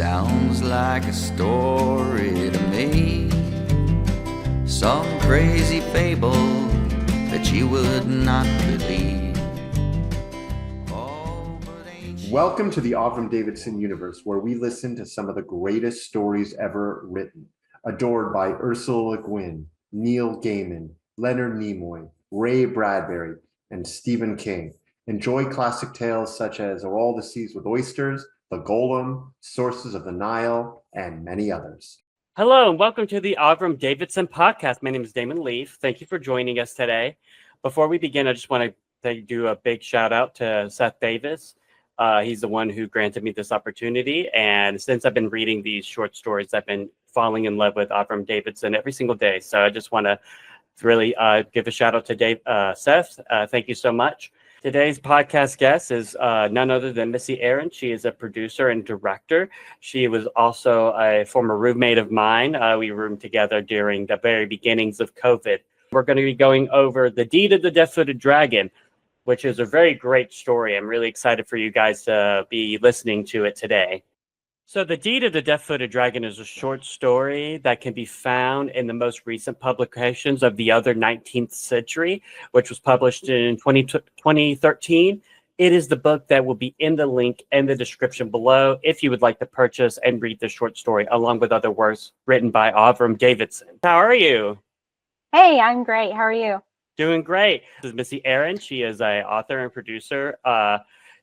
sounds like a story to me, some crazy fable that you would not believe. Oh, but ain't Welcome to the Avram Davidson universe, where we listen to some of the greatest stories ever written, adored by Ursula Le Guin, Neil Gaiman, Leonard Nimoy, Ray Bradbury, and Stephen King. Enjoy classic tales such as Are All the Seas with Oysters, The Golem, Sources of the Nile, and many others. Hello, and welcome to the Avram Davidson podcast. My name is Damon Leaf. Thank you for joining us today. Before we begin, I just want to do a big shout out to Seth Davis. He's the one who granted me this opportunity. And since I've been reading these short stories, I've been falling in love with Avram Davidson every single day. So I just want to really give a shout out to Seth. Thank you so much. Today's podcast guest is none other than Missy Erin. She is a producer and director. She was also a former roommate of mine. We roomed together during the very beginnings of COVID. We're going to be going over The Deed of the Deft-Footed Dragon, which is a very great story. I'm really excited for you guys to be listening to it today. So The Deed of the Deft-Footed Dragon is a short story that can be found in the most recent publications of the other 19th century, which was published in 2013. It is the book that will be in the link in the description below if you would like to purchase and read the short story, along with other works written by Avram Davidson. How are you? Hey, I'm great. How are you? Doing great. This is Missy Erin. She is an author and producer,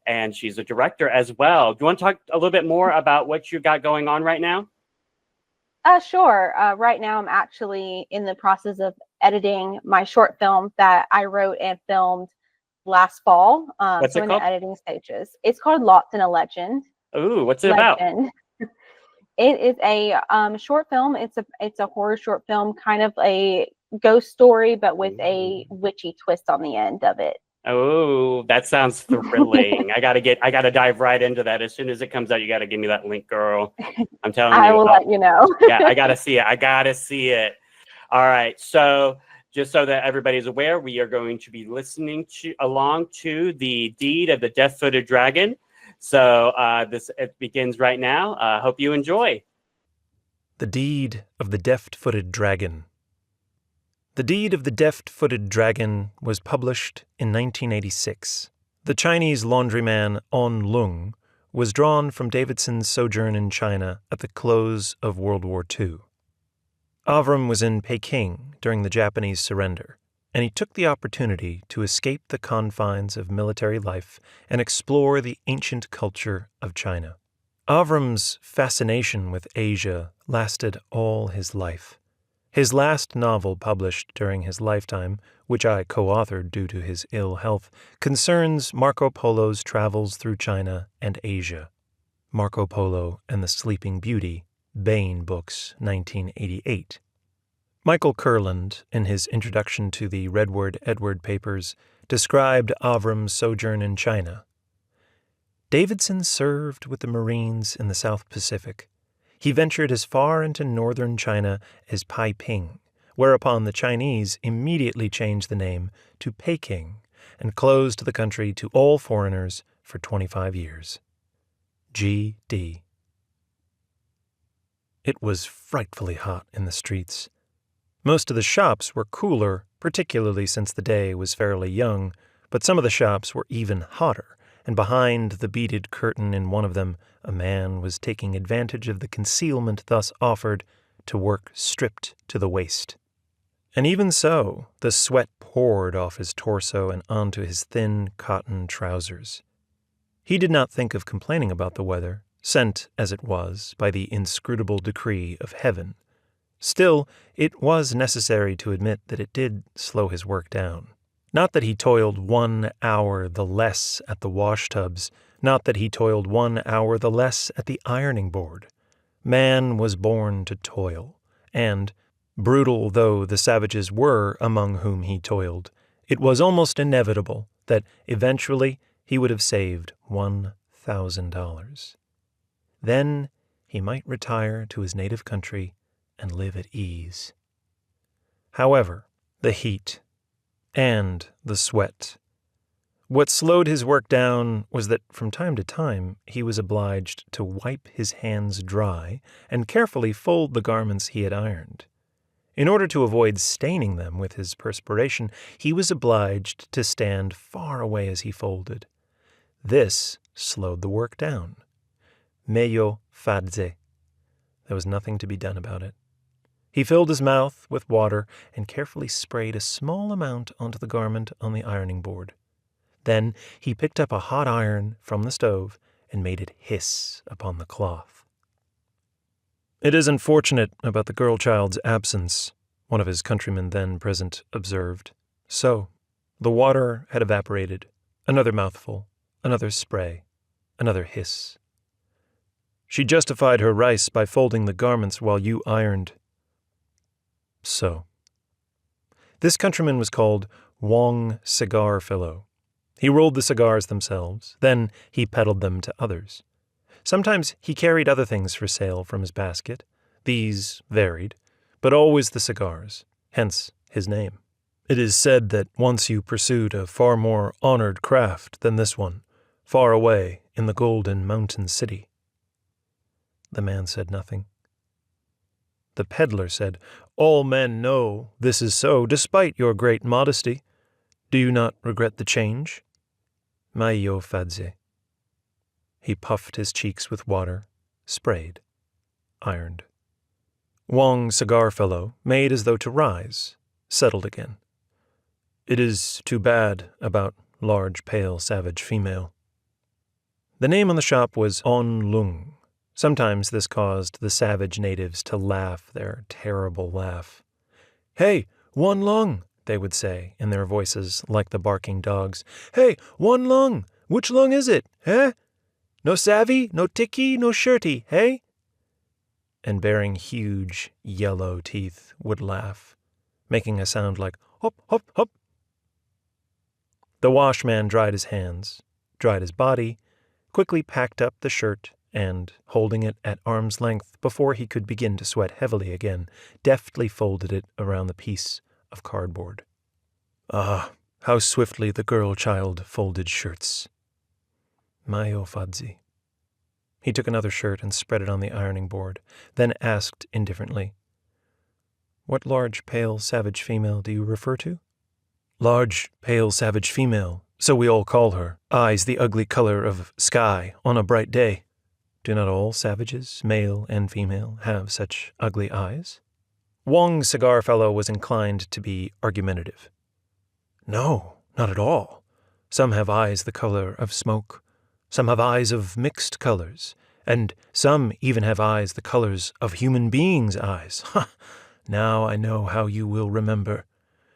and she's a director as well. Do you want to talk a little bit more about what you got going on right now? Sure. Right now, I'm actually in the process of editing my short film that I wrote and filmed last fall. What's it in called? The editing stages. It's called Lost in a Legend. Ooh, what's it about? It is a short film. It's a horror short film, kind of a ghost story, but with a witchy twist on the end of it. Oh, that sounds thrilling. I gotta dive right into that. As soon as it comes out, you gotta give me that link, girl. I'm telling you. I will let you know. Yeah, I gotta see it. All right. So just so that everybody's aware, we are going to be listening along to The Deed of the Deft-Footed Dragon. So it begins right now. Hope you enjoy. The Deed of the Deft-Footed Dragon. The Deed of the Deft-Footed Dragon was published in 1986. The Chinese laundryman On Lung was drawn from Davidson's sojourn in China at the close of World War II. Avram was in Peking during the Japanese surrender, and he took the opportunity to escape the confines of military life and explore the ancient culture of China. Avram's fascination with Asia lasted all his life. His last novel published during his lifetime, which I co-authored due to his ill health, concerns Marco Polo's travels through China and Asia. Marco Polo and the Sleeping Beauty, Bain Books, 1988. Michael Kurland, in his introduction to the Redward Edward papers, described Avram's sojourn in China. Davidson served with the Marines in the South Pacific. He ventured as far into northern China as Taiping, whereupon the Chinese immediately changed the name to Peking and closed the country to all foreigners for 25 years. G.D. It was frightfully hot in the streets. Most of the shops were cooler, particularly since the day was fairly young, but some of the shops were even hotter, and behind the beaded curtain in one of them, a man was taking advantage of the concealment thus offered to work stripped to the waist. And even so, the sweat poured off his torso and onto his thin cotton trousers. He did not think of complaining about the weather, sent, as it was, by the inscrutable decree of heaven. Still, it was necessary to admit that it did slow his work down. Not that he toiled 1 hour the less at the washtubs, not that he toiled 1 hour the less at the ironing board. Man was born to toil, and, brutal though the savages were among whom he toiled, it was almost inevitable that eventually he would have saved $1,000. Then he might retire to his native country and live at ease. However, the heat and the sweat What slowed his work down was that from time to time he was obliged to wipe his hands dry and carefully fold the garments he had ironed. In order to avoid staining them with his perspiration, he was obliged to stand far away as he folded. This slowed the work down. Meglio fadze. There was nothing to be done about it. He filled his mouth with water and carefully sprayed a small amount onto the garment on the ironing board. Then he picked up a hot iron from the stove and made it hiss upon the cloth. "It is unfortunate about the girl-child's absence," one of his countrymen then present observed. So, the water had evaporated. Another mouthful, another spray, another hiss. "She justified her rice by folding the garments while you ironed." So. This countryman was called Wong Cigar Fellow. He rolled the cigars themselves, then he peddled them to others. Sometimes he carried other things for sale from his basket. These varied, but always the cigars, hence his name. It is said that once you pursued a far more honored craft than this one, far away in the golden mountain city. The man said nothing. The peddler said, "All men know this is so, despite your great modesty. Do you not regret the change?" Meglio fadze. He puffed his cheeks with water, sprayed, ironed. Wong Cigar Fellow made as though to rise, settled again. "It is too bad about large, pale, savage female." The name on the shop was On Lung. Sometimes this caused the savage natives to laugh their terrible laugh. "Hey, One Lung," they would say in their voices like the barking dogs. "Hey, One Lung, which lung is it, eh? No savvy, no ticky, no shirty, hey?" And bearing huge yellow teeth would laugh, making a sound like hop, hop, hop. The washman dried his hands, dried his body, quickly packed up the shirt, and, holding it at arm's length before he could begin to sweat heavily again, deftly folded it around the piece of cardboard. Ah, how swiftly the girl-child folded shirts. Meglio fadze. He took another shirt and spread it on the ironing board, then asked indifferently, "What large, pale, savage female do you refer to?" "Large, pale, savage female, so we all call her. Eyes the ugly color of sky on a bright day. Do not all savages, male and female, have such ugly eyes?" Wong Cigar Fellow was inclined to be argumentative. "No, not at all. Some have eyes the color of smoke. Some have eyes of mixed colors, and some even have eyes the colors of human beings' eyes. Ha! Now I know how you will remember.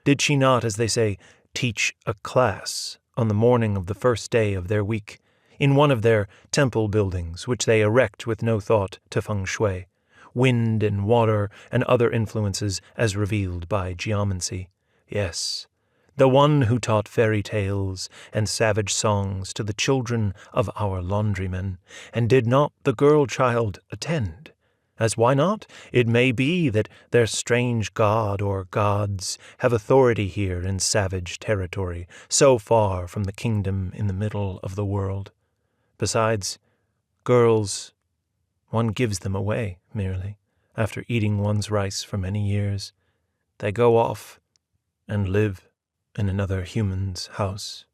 Did she not, as they say, teach a class on the morning of the first day of their week, in one of their temple buildings which they erect with no thought to feng shui, wind and water and other influences as revealed by geomancy? Yes, the one who taught fairy tales and savage songs to the children of our laundrymen, and did not the girl-child attend? As why not? It may be that their strange god or gods have authority here in savage territory, so far from the kingdom in the middle of the world. Besides, girls, one gives them away, merely, after eating one's rice for many years. They go off and live in another human's house."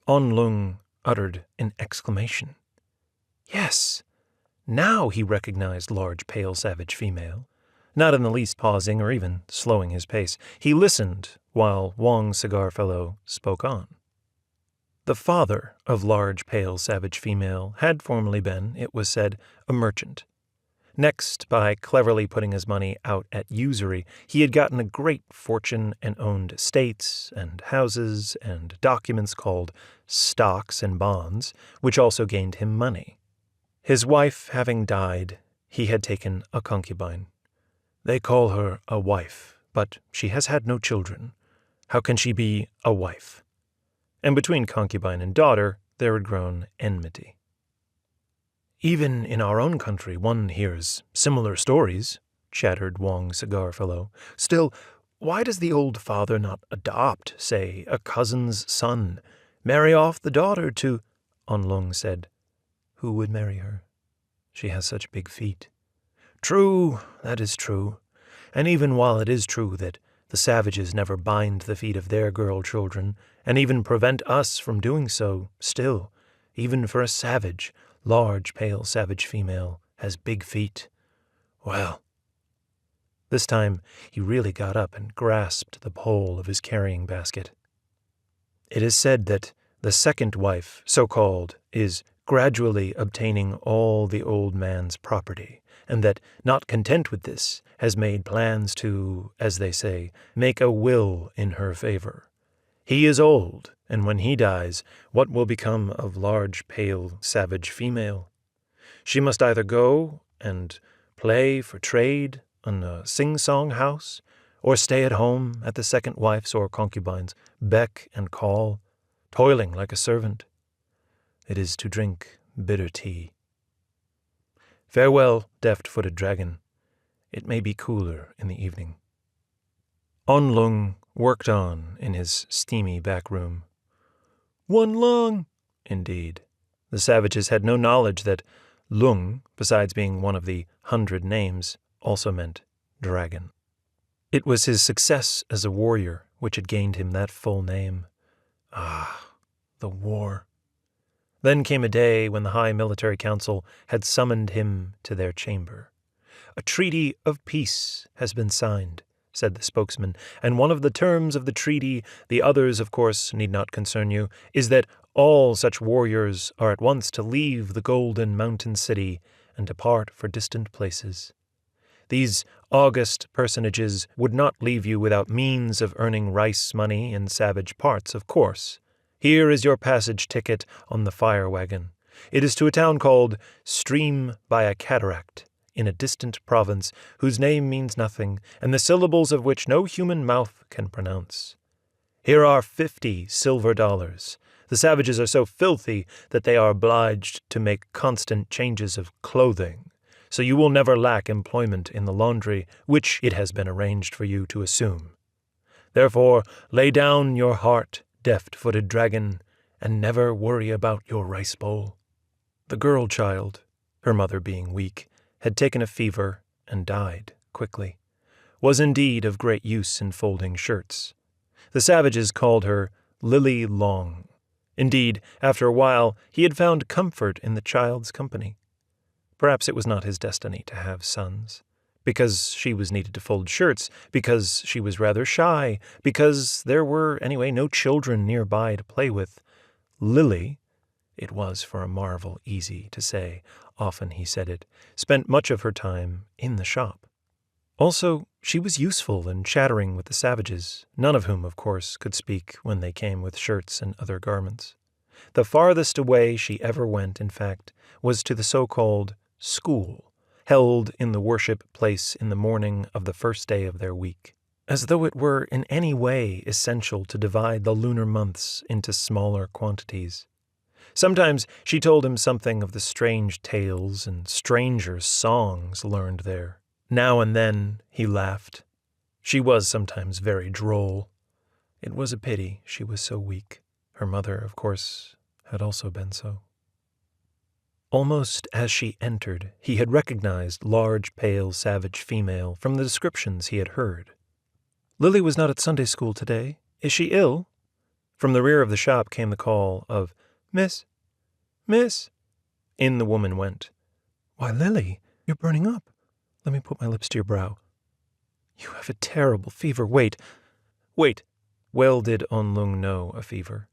On Lung uttered an exclamation. Yes, now he recognized large, pale, savage female, not in the least pausing or even slowing his pace. He listened while Wong Cigar Fellow spoke on. The father of large, pale, savage female had formerly been, it was said, a merchant. Next, by cleverly putting his money out at usury, he had gotten a great fortune and owned estates and houses and documents called stocks and bonds, which also gained him money. His wife having died, he had taken a concubine. They call her a wife, but she has had no children. How can she be a wife? And between concubine and daughter there had grown enmity. "Even in our own country one hears similar stories," chattered Wong Cigar Fellow. "Still, why does the old father not adopt, say, a cousin's son, marry off the daughter to—" On Lung said, "Who would marry her? She has such big feet." "True, that is true. And even while it is true that the savages never bind the feet of their girl children, and even prevent us from doing so, still, even for a savage, large, pale, savage female has big feet. Well—" This time he really got up and grasped the pole of his carrying basket. "It is said that the second wife, so-called, is gradually obtaining all the old man's property, and that, not content with this, has made plans to, as they say, make a will in her favor. He is old, and when he dies, what will become of large, pale, savage female? She must either go and play for trade in a sing-song house, or stay at home at the second wife's or concubine's beck and call, toiling like a servant. It is to drink bitter tea. Farewell, deft-footed dragon. It may be cooler in the evening." On Lung worked on in his steamy back room. One Lung! Indeed. The savages had no knowledge that Lung, besides being one of the 100 names, also meant dragon. It was his success as a warrior which had gained him that full name. Ah, the war. Then came a day when the High Military Council had summoned him to their chamber. "A treaty of peace has been signed," said the spokesman, "and one of the terms of the treaty, the others, of course, need not concern you, is that all such warriors are at once to leave the Golden Mountain City and depart for distant places. These august personages would not leave you without means of earning rice money in savage parts, of course. Here is your passage ticket on the fire wagon. It is to a town called Stream by a Cataract, in a distant province whose name means nothing, and the syllables of which no human mouth can pronounce. Here are 50 silver dollars. The savages are so filthy that they are obliged to make constant changes of clothing, so you will never lack employment in the laundry which it has been arranged for you to assume. Therefore, lay down your heart, deft-footed dragon, and never worry about your rice bowl." The girl child, her mother being weak, had taken a fever and died quickly, was indeed of great use in folding shirts. The savages called her Lily Long. Indeed, after a while, he had found comfort in the child's company. Perhaps it was not his destiny to have sons, because she was needed to fold shirts, because she was rather shy, because there were, anyway, no children nearby to play with. Lily, it was for a marvel easy to say, often he said it, spent much of her time in the shop. Also, she was useful in chattering with the savages, none of whom, of course, could speak when they came with shirts and other garments. The farthest away she ever went, in fact, was to the so-called school, held in the worship place in the morning of the first day of their week, as though it were in any way essential to divide the lunar months into smaller quantities. Sometimes she told him something of the strange tales and stranger songs learned there. Now and then he laughed. She was sometimes very droll. It was a pity she was so weak. Her mother, of course, had also been so. Almost as she entered, he had recognized large, pale, savage female from the descriptions he had heard. "Lily was not at Sunday school today. Is she ill?" From the rear of the shop came the call of, "Miss, Miss." In the woman went. "Why, Lily, you're burning up. Let me put my lips to your brow. You have a terrible fever. Wait. Well did On Lung know a fever.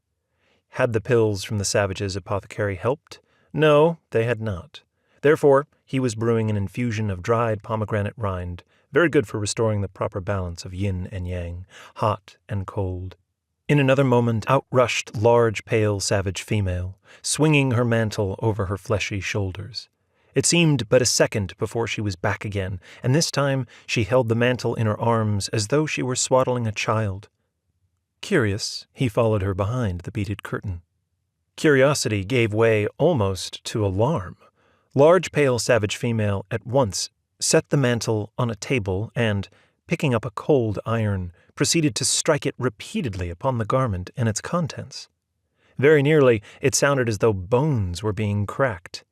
Had the pills from the savages' apothecary helped? No, they had not. Therefore, he was brewing an infusion of dried pomegranate rind, very good for restoring the proper balance of yin and yang, hot and cold. In another moment out rushed large, pale, savage female, swinging her mantle over her fleshy shoulders. It seemed but a second before she was back again, and this time she held the mantle in her arms as though she were swaddling a child. Curious, he followed her behind the beaded curtain. Curiosity gave way almost to alarm. Large, pale, savage female at once set the mantle on a table and, picking up a cold iron, proceeded to strike it repeatedly upon the garment and its contents. Very nearly, it sounded as though bones were being cracked.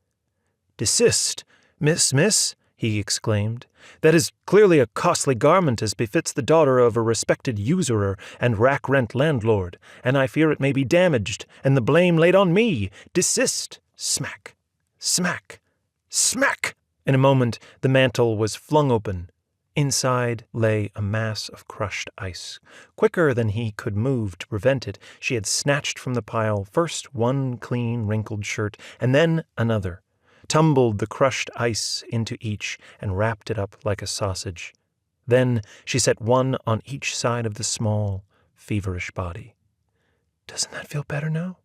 "Desist, miss," he exclaimed. "That is clearly a costly garment as befits the daughter of a respected usurer and rack-rent landlord, and I fear it may be damaged, and the blame laid on me. Desist!" Smack, smack, smack! In a moment, the mantle was flung open. Inside lay a mass of crushed ice. Quicker than he could move to prevent it, she had snatched from the pile first one clean, wrinkled shirt, and then another, tumbled the crushed ice into each, and wrapped it up like a sausage. Then she set one on each side of the small, feverish body. "Doesn't that feel better now?"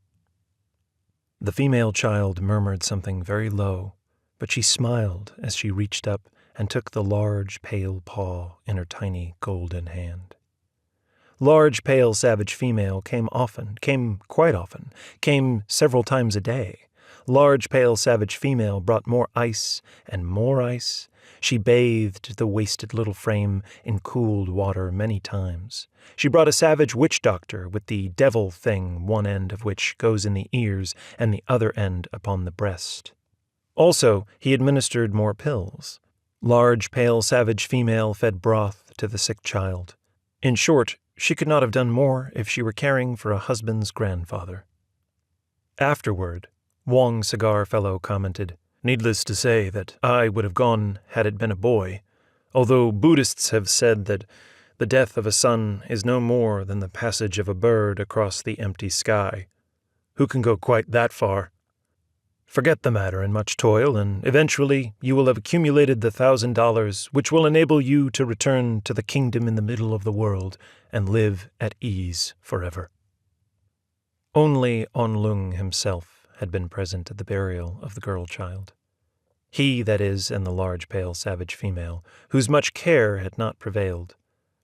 The female child murmured something very low, but she smiled as she reached up and took the large, pale paw in her tiny golden hand. Large, pale, savage female came quite often, came several times a day. Large, pale, savage female brought more ice and more ice. She bathed the wasted little frame in cooled water many times. She brought a savage witch doctor with the devil thing, one end of which goes in the ears and the other end upon the breast. Also, he administered more pills. Large, pale, savage female fed broth to the sick child. In short, she could not have done more if she were caring for a husband's grandfather. Afterward, Wong Cigar Fellow commented, "Needless to say that I would have gone had it been a boy, although Buddhists have said that the death of a son is no more than the passage of a bird across the empty sky. Who can go quite that far? Forget the matter in much toil, and eventually you will have accumulated the $1,000 which will enable you to return to the kingdom in the middle of the world and live at ease forever." Only On Lung himself had been present at the burial of the girl child. He, that is, and the large, pale, savage female, whose much care had not prevailed,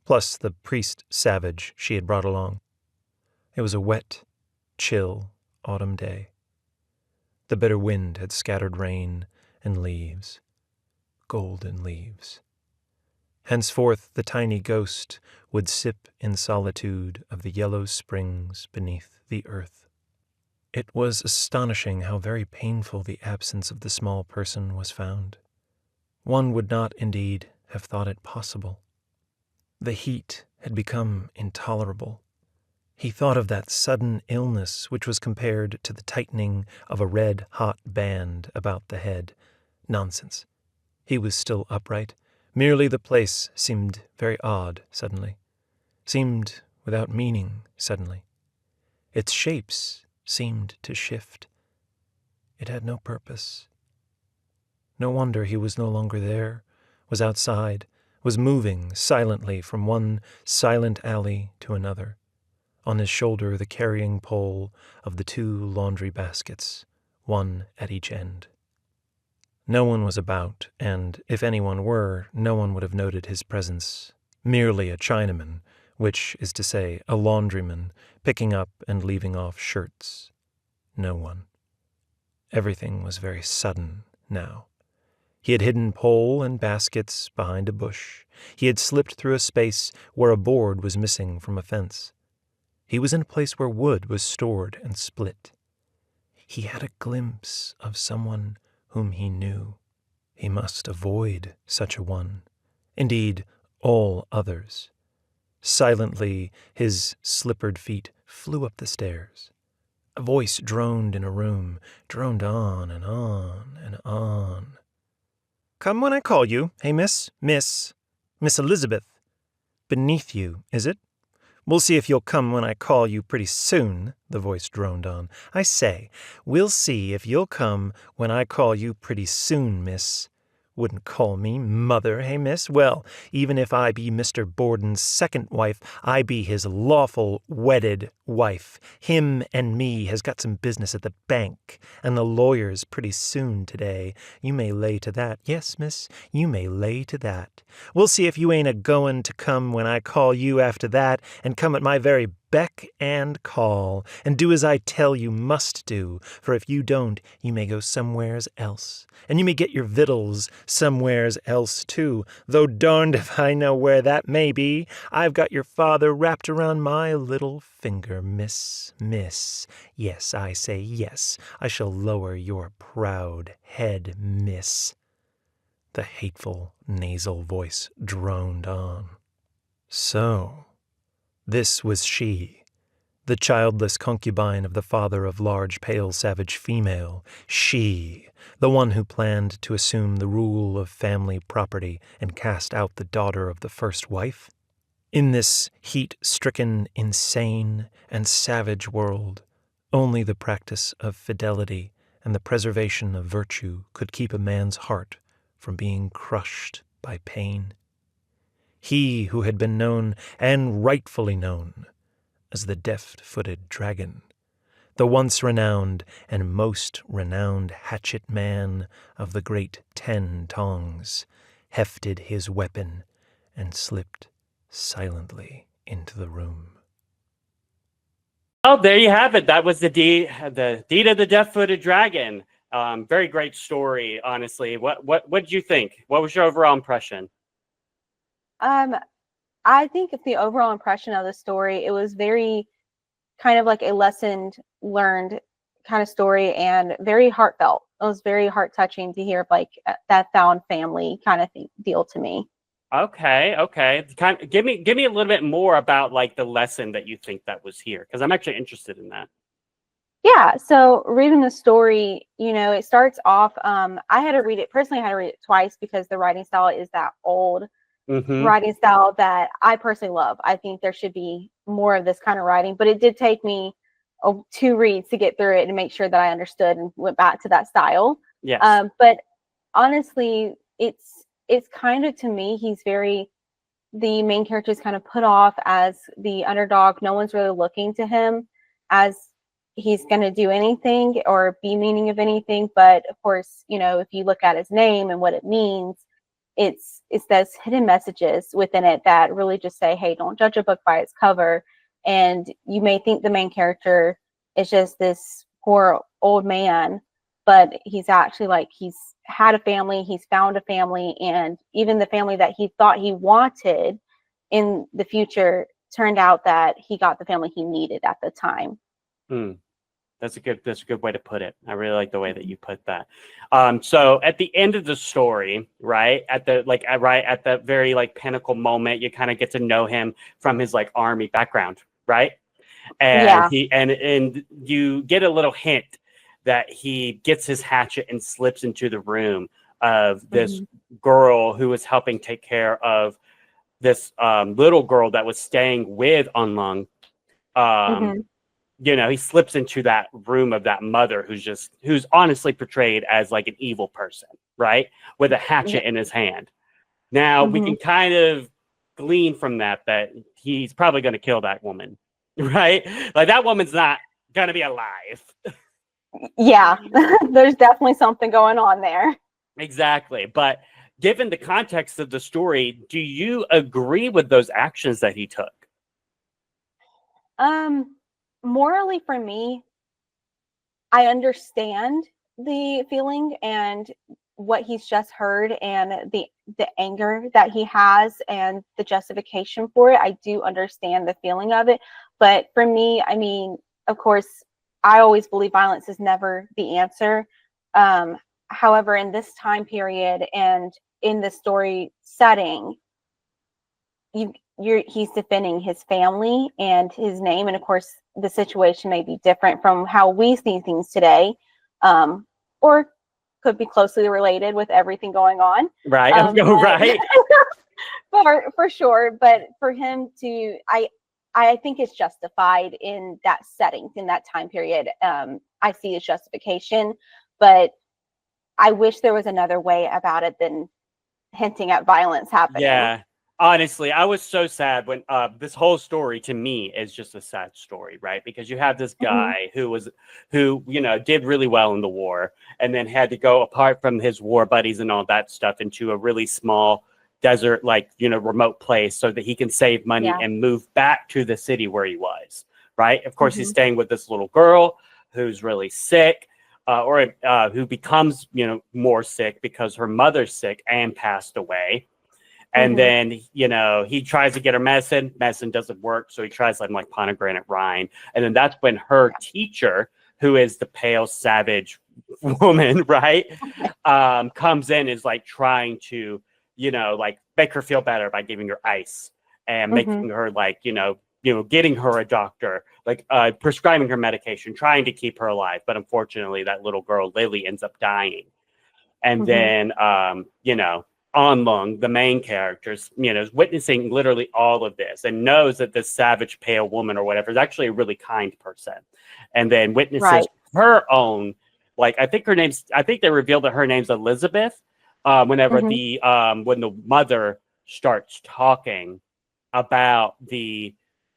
plus the priest savage she had brought along. It was a wet, chill autumn day. The bitter wind had scattered rain and leaves, golden leaves. Henceforth the tiny ghost would sip in solitude of the yellow springs beneath the earth. It was astonishing how very painful the absence of the small person was found. One would not, indeed, have thought it possible. The heat had become intolerable. He thought of that sudden illness which was compared to the tightening of a red-hot band about the head. Nonsense. He was still upright. Merely the place seemed very odd suddenly. Seemed without meaning suddenly. Its shapes seemed to shift. It had no purpose. No wonder he was no longer there, was outside, was moving silently from one silent alley to another. On his shoulder the carrying pole of the 2 laundry baskets, one at each end. No one was about, and if anyone were, no one would have noted his presence. Merely a Chinaman, which is to say, a laundryman, picking up and leaving off shirts. No one. Everything was very sudden now. He had hidden pole and baskets behind a bush. He had slipped through a space where a board was missing from a fence. He was in a place where wood was stored and split. He had a glimpse of someone whom he knew. He must avoid such a one. Indeed, all others. Silently, his slippered feet flew up the stairs. A voice droned in a room, droned on and on and on. "Come when I call you. Hey, Miss Elizabeth. Beneath you, is it? We'll see if you'll come when I call you pretty soon," the voice droned on. "I say, we'll see if you'll come when I call you pretty soon, miss. Wouldn't call me mother, hey, miss? Well, even if I be Mr. Borden's second wife, I be his lawful wedded wife. Him and me has got some business at the bank, and the lawyers pretty soon today. You may lay to that. Yes, miss, you may lay to that. We'll see if you ain't a-goin' to come when I call you after that, and come at my very beck and call, and do as I tell you must do, for if you don't, you may go somewheres else, and you may get your victuals somewheres else too, though darned if I know where that may be. I've got your father wrapped around my little finger, miss. Yes, I say yes, I shall lower your proud head, miss. The hateful nasal voice droned on. So, this was she, the childless concubine of the father of large, pale, savage female. She, the one who planned to assume the rule of family property and cast out the daughter of the first wife? In this heat-stricken, insane, and savage world, only the practice of fidelity and the preservation of virtue could keep a man's heart from being crushed by pain. He who had been known, and rightfully known, as the Deft-Footed Dragon, the once renowned and most renowned hatchet man of the great 10 tongs, hefted his weapon and slipped silently into the room. Oh, there you have it. That was the deed of the Deft-Footed Dragon. Very great story, honestly. What did you think? What was your overall impression? I think the overall impression of the story, it was very kind of like a lesson learned kind of story and very heartfelt. It was very heart touching to hear like that found family kind of deal to me. Okay. Give me a little bit more about like the lesson that you think that was here, because I'm actually interested in that. Yeah, so reading the story, it starts off, I had to read it twice because the writing style is that old writing style that I personally love. I think there should be more of this kind of writing, but it did take me 2 reads to get through it and make sure that I understood and went back to that style. Yes. But honestly, it's kind of, to me, the main character is kind of put off as the underdog. No one's really looking to him as he's going to do anything or be meaning of anything. But of course, if you look at his name and what it means, it's those hidden messages within it that really just say, hey, don't judge a book by its cover. And you may think the main character is just this poor old man, but he's actually he's had a family, he's found a family, and even the family that he thought he wanted in the future turned out that he got the family he needed at the time. That's a good way to put it. I really like the way that you put that. So at the end of the story, right at the very pinnacle moment, you kind of get to know him from his army background, right? And and you get a little hint that he gets his hatchet and slips into the room of this girl who was helping take care of this little girl that was staying with Anlung. He slips into that room of that mother who's honestly portrayed as like an evil person, right? With a hatchet in his hand. Now we can kind of glean from that he's probably going to kill that woman, right? Like that woman's not going to be alive. Yeah, there's definitely something going on there. Exactly. But given the context of the story, do you agree with those actions that he took? Morally, for me, I understand the feeling and what he's just heard and the anger that he has and the justification for it. I do understand the feeling of it. But for me, I mean, of course, I always believe violence is never the answer. However, in this time period and in the story setting, he's defending his family and his name, and of course the situation may be different from how we see things today, or could be closely related with everything going on, right? Right. for sure. But for him to, I think it's justified in that setting, in that time period. I see his justification, but I wish there was another way about it than hinting at violence happening. Yeah. Honestly, I was so sad when this whole story to me is just a sad story, right? Because you have this guy who did really well in the war and then had to go apart from his war buddies and all that stuff into a really small desert, like, remote place so that he can save money Yeah. and move back to the city where he was, right? Of course, he's Mhm. staying with this little girl who's really sick, or who becomes, more sick because her mother's sick and passed away. And Mhm. then, he tries to get her medicine. Medicine doesn't work. So he tries like pomegranate rind. And then that's when her teacher, who is the pale, savage woman, right, comes in, is like trying to, like make her feel better by giving her ice and making Mhm. her like, getting her a doctor, like prescribing her medication, trying to keep her alive. But unfortunately, that little girl, Lily, ends up dying. And Mhm. then, Onlung, the main character, is witnessing literally all of this and knows that this savage pale woman or whatever is actually a really kind person. And then witnesses Right. her own, like, I think they revealed that her name's Elizabeth. Whenever Mhm. when the mother starts talking about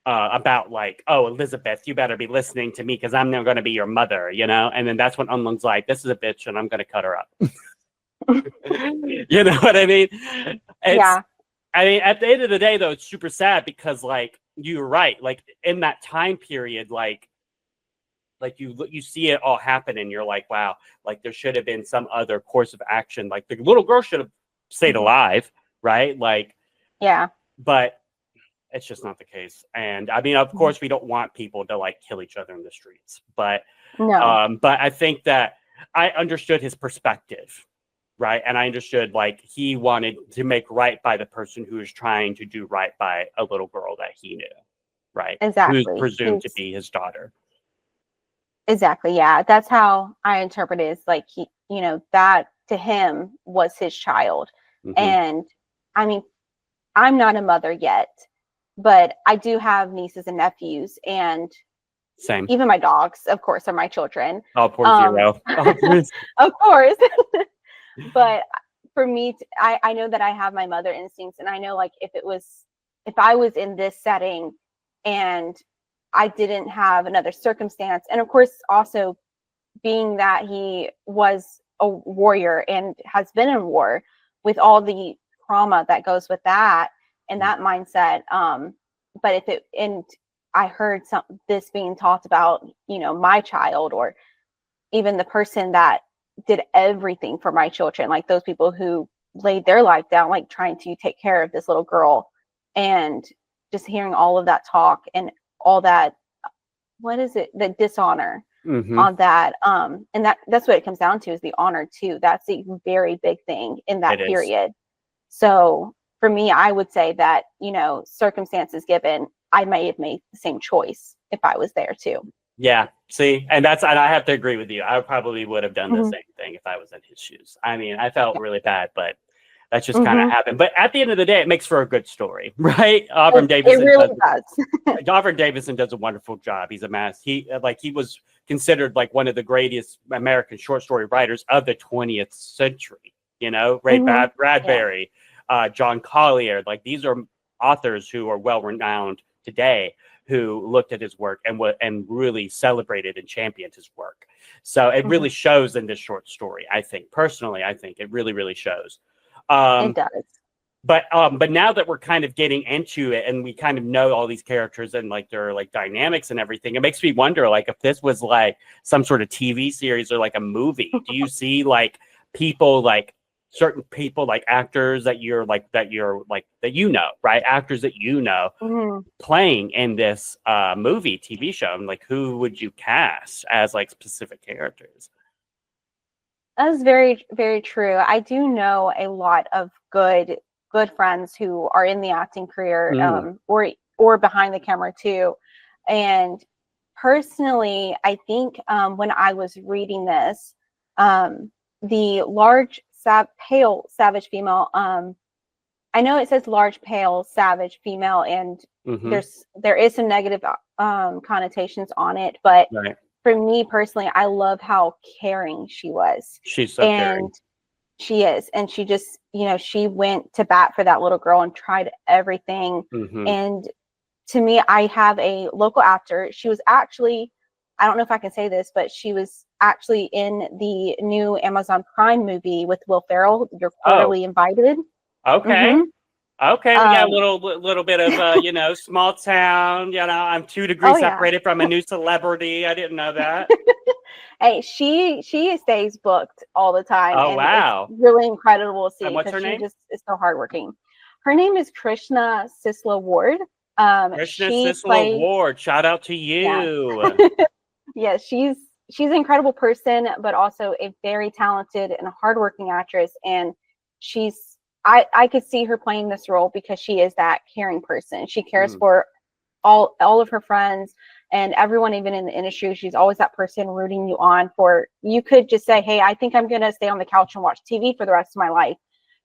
about like, oh, Elizabeth, you better be listening to me because I'm now going to be your mother, And then that's when Unlung's like, this is a bitch and I'm going to cut her up. You know what I mean? Yeah. At the end of the day, though, it's super sad because, like, you're right. Like, in that time period, like you see it all happen, and you're like, wow, like there should have been some other course of action. Like the little girl should have stayed Mhm. alive, right? Like, Yeah. but it's just not the case. And I mean, of Mhm. course, we don't want people to like kill each other in the streets, but No. I think that I understood his perspective, right? And I understood like he wanted to make right by the person who was trying to do right by a little girl that he knew, right? Who's Exactly. presumed to be his daughter. Exactly. Yeah. That's how I interpret it. Is like that to him was his child. Hmm. And I mean, I'm not a mother yet, but I do have nieces and nephews, and Same. even my dogs, of course, are my children. Oh, poor Um, Zero. Oh, poor of course. But for me, I know that I have my mother instincts, and I know like if I was in this setting and I didn't have another circumstance, and of course also being that he was a warrior and has been in war, with all the trauma that goes with that and that mindset. But if it and I heard this being talked about, my child, or even the person that did everything for my children, like those people who laid their life down, like trying to take care of this little girl, and just hearing all of that talk and all that, what is it, the dishonor Mm-hmm. on that, and that's what it comes down to, is the honor too. That's a very big thing in that It is. period. So for me, I would say that, circumstances given, I may have made the same choice if I was there too. Yeah. See, and I have to agree with you. I probably would have done the Mhm. same thing if I was in his shoes. I mean, I felt really bad, but that's just kind of Mhm. happened. But at the end of the day, it makes for a good story, right? It really does. Avram Davidson does a wonderful job. He's a mass. He was considered like one of the greatest American short story writers of the 20th century. Ray Mhm. Yeah. Bradbury, John Collier. Like these are authors who are well renowned today, who looked at his work and really celebrated and championed his work. So it Mhm. really shows in this short story. I think personally, it really, really shows. It Um, does. but now that we're kind of getting into it and we kind of know all these characters and like their like dynamics and everything, it makes me wonder like if this was like some sort of TV series or like a movie. Do you see like people like certain people like actors that you're like that right? Actors that Mhm. playing in this movie, TV show, and like who would you cast as like specific characters? That is very, very true. I do know a lot of good friends who are in the acting career, Mm, or behind the camera too. And personally, I think when I was reading this, the large, pale, savage female. I know it says large, pale, savage female, and mm-hmm. there is some negative connotations on it, but Right. for me personally, I love how caring she was. She's so caring. And she is. And she just, she went to bat for that little girl and tried everything. Mm-hmm. And to me, I have a local actor. She was actually, I don't know if I can say this, but she was actually in the new Amazon Prime movie with Will Ferrell, You're Oh, Cordially Invited. Okay. hmm Okay, we got a Um, little bit of small town. I'm 2 degrees oh yeah. separated from a new celebrity. I didn't know that. Hey, she stays booked all the time, Oh and it's wow! really incredible to And see what's because her she name? just is so hardworking. Her name is Krishna Sisla Ward. Krishna She Sisla plays, Ward. Shout out to yeah, you. yeah, she's an incredible person, but also a very talented and hardworking actress. And she's I could see her playing this role because she is that caring person. She cares Mm. for all of her friends and everyone, even in the industry. She's always that person rooting you on. For you could just say, hey, I think I'm gonna stay on the couch and watch TV for the rest of my life,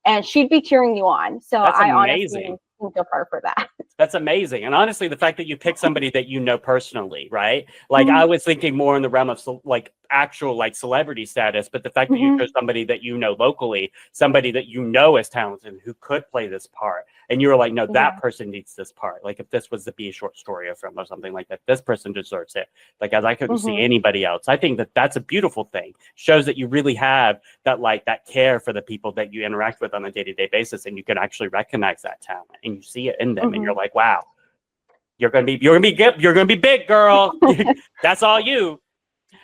and she'd be cheering you on. So That's I honestly amazing. think of her for that. That's amazing. And honestly, the fact that you pick somebody that you know personally, right? Like I Mhm, was thinking more in the realm of like actual like celebrity status, but the fact that you mhm, chose somebody that you know locally, somebody that you know is talented who could play this part, and you were like, no, that yeah. person needs this part. Like if this was to be a short story or film or something like that, this person deserves it. Like as I couldn't see Mhm, anybody else. I think that that's a beautiful thing. Shows that you really have that like that care for the people that you interact with on a day-to-day basis, and you can actually recognize that talent and you see it in them, and you're mhm, like, wow, you're gonna be good, you're gonna be big, girl. That's all you.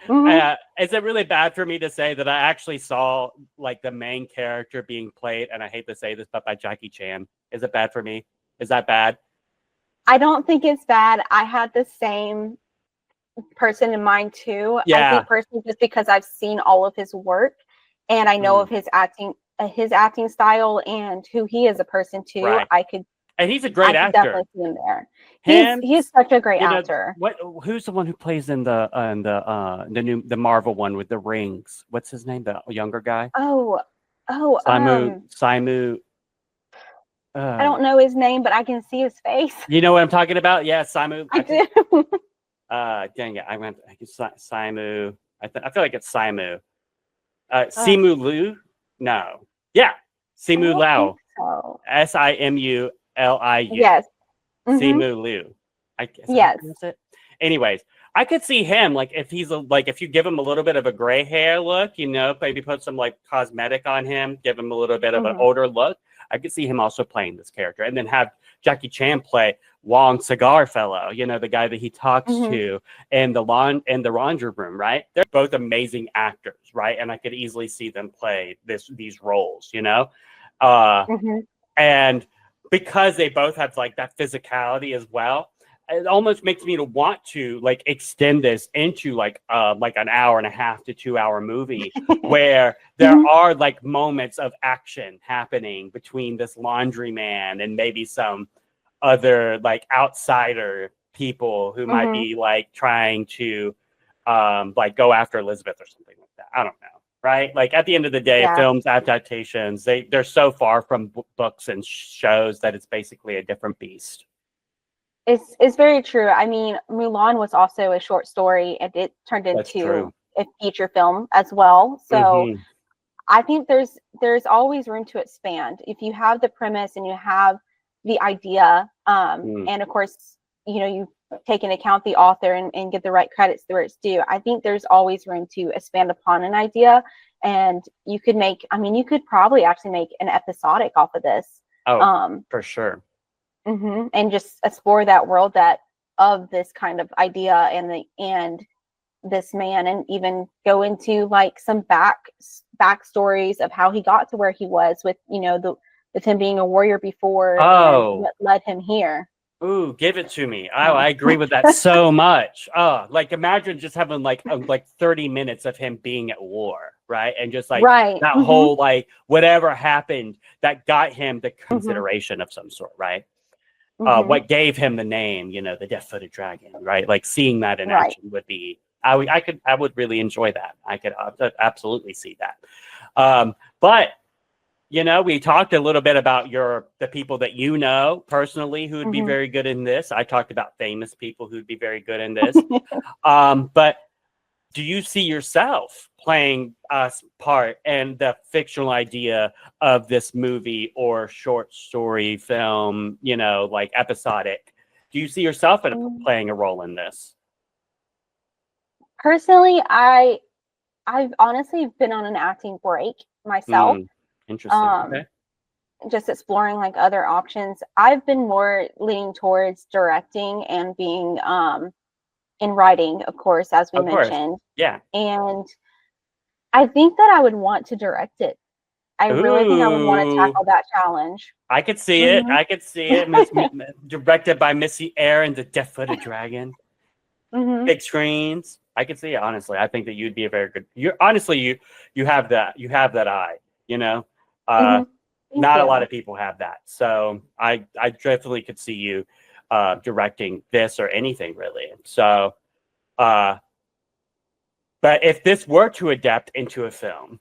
mhm. Is it really bad for me to say that I actually saw like the main character being played, and I hate to say this, but by Jackie Chan? Is it bad for me? Is that bad? I don't think it's bad. I had the same person in mind too. I Yeah. think personally, just because I've seen all of his work and I know Mm, of his acting style and who he is a person too, right. I could And he's a I great could actor. definitely see him there. Him, He's such a great you know actor. what? Who's the one who plays in the Marvel one with the rings? What's his name? The younger guy, Oh, oh, Simu. I Uh, don't know his name, but I can see his face. you know what I'm talking about? Yeah, Simu. I I think. do. Dang it, I went. Simu. I feel like it's Simu. uh, Simu Liu. No. Yeah, I Simu don't think Lao. so. Simuli. Yes. Mm-hmm. Simu Liu. Is that how you Yes. pronounce it? Anyways, I could see him like if he's like if you give him a little bit of a gray hair look, maybe put some like cosmetic on him, give him a little bit of an Mm-hmm. older look. I could see him also playing this character, and then have Jackie Chan play Wong Cigar Fellow, the guy that he talks Mm-hmm. to in the laundry room, right? They're both amazing actors, right? And I could easily see them play these roles. Uh, Mm-hmm. and because they both have like that physicality as well, it almost makes me to want to like extend this into like an hour and a half to 2 hour movie where there Mm-hmm. are like moments of action happening between this laundryman and maybe some other like outsider people who might Mm-hmm. be like trying to like go after Elizabeth or something like that. I don't know. Right? Like at the end of the day, Yeah. films adaptations, they're so far from books and shows that it's basically a different beast. It's very true. I mean, Mulan was also a short story and it turned That's into true. a feature film as well. So Hmm. I think there's always room to expand. If you have the premise and you have the idea, Mm. and of course, you take into account the author and give the right credits where it's due. I think there's always room to expand upon an idea. And you could probably actually make an episodic off of this. Oh, Um, for sure. and just explore that world that of this kind of idea and this man, and even go into like some backstories of how he got to where he was with him being a warrior before and Oh, what led him here. ooh, give it to me. So, I agree with that so much. Oh, like imagine just having like 30 minutes of him being at war, right? And just like right. that Mm-hmm, whole like whatever happened that got him the mm-hmm, consideration of some sort, right? mm-hmm, What gave him the name, the Deft-Footed Dragon, right? Like seeing that in right. action would be, I would really enjoy that. I could absolutely see that. But we talked a little bit about the people that personally who would be Mm-hmm. very good in this. I talked about famous people who'd be very good in this. But do you see yourself playing a part in the fictional idea of this movie or short story film, like episodic? Do you see yourself playing a role in this? Personally, I've honestly been on an acting break myself. Hmm. Interesting. Um, Okay. just exploring like other options. I've been more leaning towards directing and being in writing, of course, as we Of course. mentioned. Yeah. And I think that I would want to direct it. I really think I would want to Ooh. tackle that challenge. I could see it. Mhm. I could see it. Directed by Missy, Erin, the Deft-Footed Dragon. Mhm. Big screens. I could see it. Honestly, I think that you'd be a very good. You honestly, you have that. You have that eye. You know, Mhm. Thank not a you. lot of people have that. So I definitely could see you directing this or anything really. So, but if this were to adapt into a film,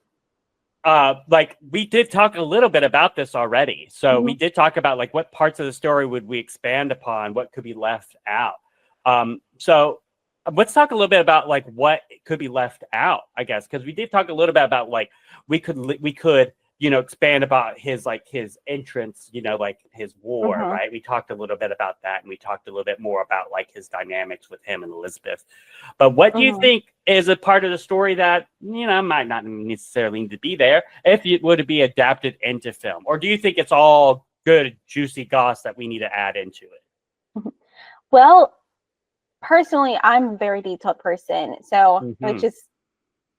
like we did talk a little bit about this already. So we did talk about like what parts of the story would we expand upon, what could be left out. So let's talk a little bit about like what could be left out, I guess, because we did talk a little bit about like we could expand about his entrance, like his war, right? We talked a little bit about that, and we talked a little bit more about like his dynamics with him and Elizabeth. But what do you think is a part of the story that might not necessarily need to be there if it would be adapted into film, or do you think it's all good juicy goss that we need to add into it? Well, personally, I'm a very detailed person, so which is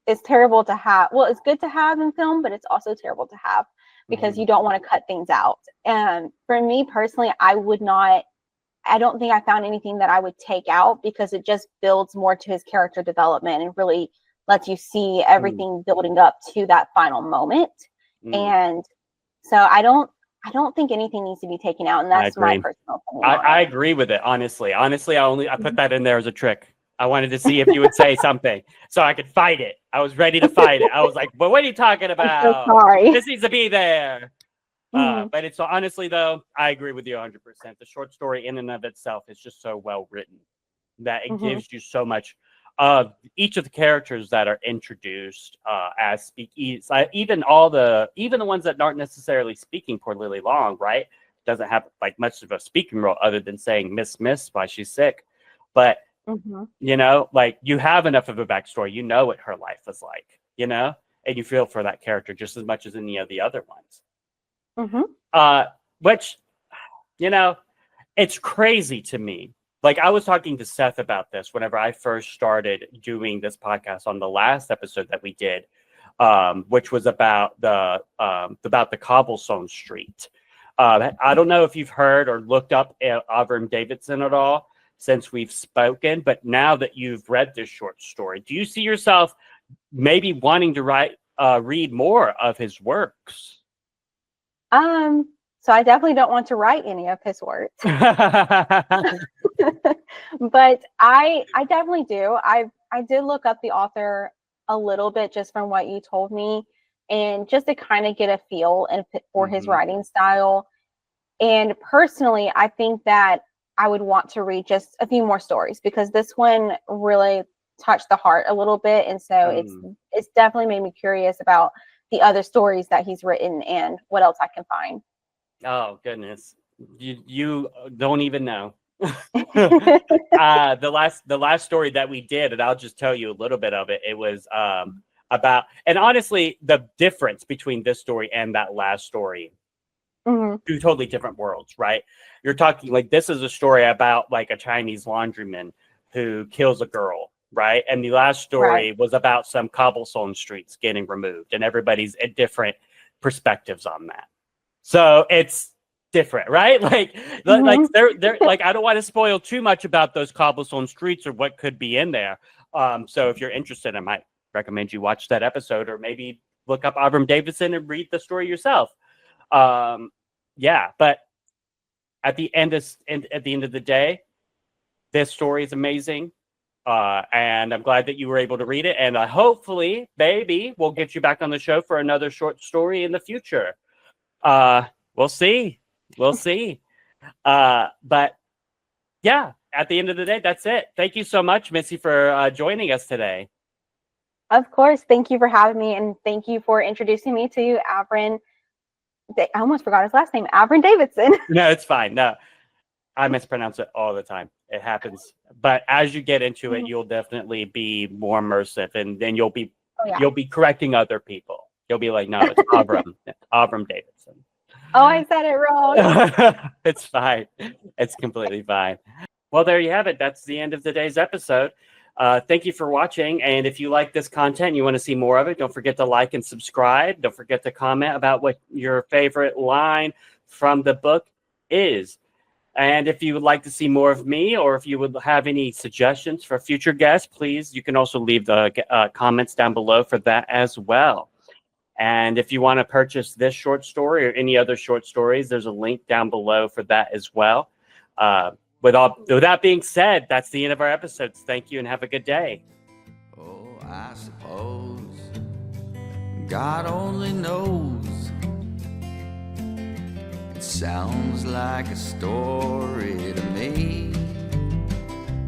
it's terrible to have. Well, it's good to have in film, but it's also terrible to have because you don't want to cut things out. And for me personally, I don't think I found anything that I would take out because it just builds more to his character development and really lets you see everything building up to that final moment. And so I don't think anything needs to be taken out, and that's my personal opinion. I agree with it, honestly. Honestly, I put that in there as a trick. I wanted to see if you would say something so I could fight it. I was ready to fight it. I was like, but what are you talking about? I'm so sorry. This needs to be there. But it's honestly, though, I agree with you 100%. The short story in and of itself is just so well written that it gives you so much of each of the characters that are introduced as speakeasy. Even the ones that aren't necessarily speaking for Lily Long, right? Doesn't have like much of a speaking role other than saying Miss while she's sick. But like you have enough of a backstory, what her life was like, and you feel for that character just as much as any of the other ones. Which, it's crazy to me. Like I was talking to Seth about this whenever I first started doing this podcast on the last episode that we did, which was about the cobblestone street. I don't know if you've heard or looked up Avram Davidson at all since we've spoken, but now that you've read this short story, do you see yourself maybe wanting to read more of his works? So I definitely don't want to write any of his works. But I definitely do. I did look up the author a little bit just from what you told me, and just to kind of get a feel for his writing style. And personally, I think that I would want to read just a few more stories because this one really touched the heart a little bit, and so it's definitely made me curious about the other stories that he's written and what else I can find. Oh goodness, you don't even know. The last story that we did, and I'll just tell you a little bit of it. It was about, and honestly, the difference between this story and that last story, two totally different worlds, right? You're talking like this is a story about like a Chinese laundryman who kills a girl, right? And the last story was about some cobblestone streets getting removed, and everybody's at different perspectives on that. So it's different, right? Like they're like, I don't want to spoil too much about those cobblestone streets or what could be in there. So if you're interested, I might recommend you watch that episode, or maybe look up Avram Davidson and read the story yourself. Yeah, but at the end of the day, this story is amazing. And I'm glad that you were able to read it. And hopefully, maybe we'll get you back on the show for another short story in the future. We'll see. But yeah, at the end of the day, that's it. Thank you so much, Missy, for joining us today. Of course. Thank you for having me, and thank you for introducing me to Avram. I almost forgot his last name, Avram Davidson. No, it's fine. No, I mispronounce it all the time. It happens. But as you get into it, you'll definitely be more immersive, and then you'll be correcting other people. You'll be like, no, it's Avram Davidson. Oh, I said it wrong. It's fine. It's completely fine. Well, there you have it. That's the end of today's episode. Thank you for watching. And if you like this content and you want to see more of it, don't forget to like and subscribe. Don't forget to comment about what your favorite line from the book is. And if you would like to see more of me, or if you would have any suggestions for future guests, please, you can also leave the comments down below for that as well. And if you want to purchase this short story or any other short stories, there's a link down below for that as well. With that being said, that's the end of our episodes. Thank you and have a good day. Oh, I suppose God only knows. It sounds like a story to me,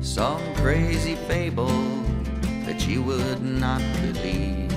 some crazy fable that you would not believe.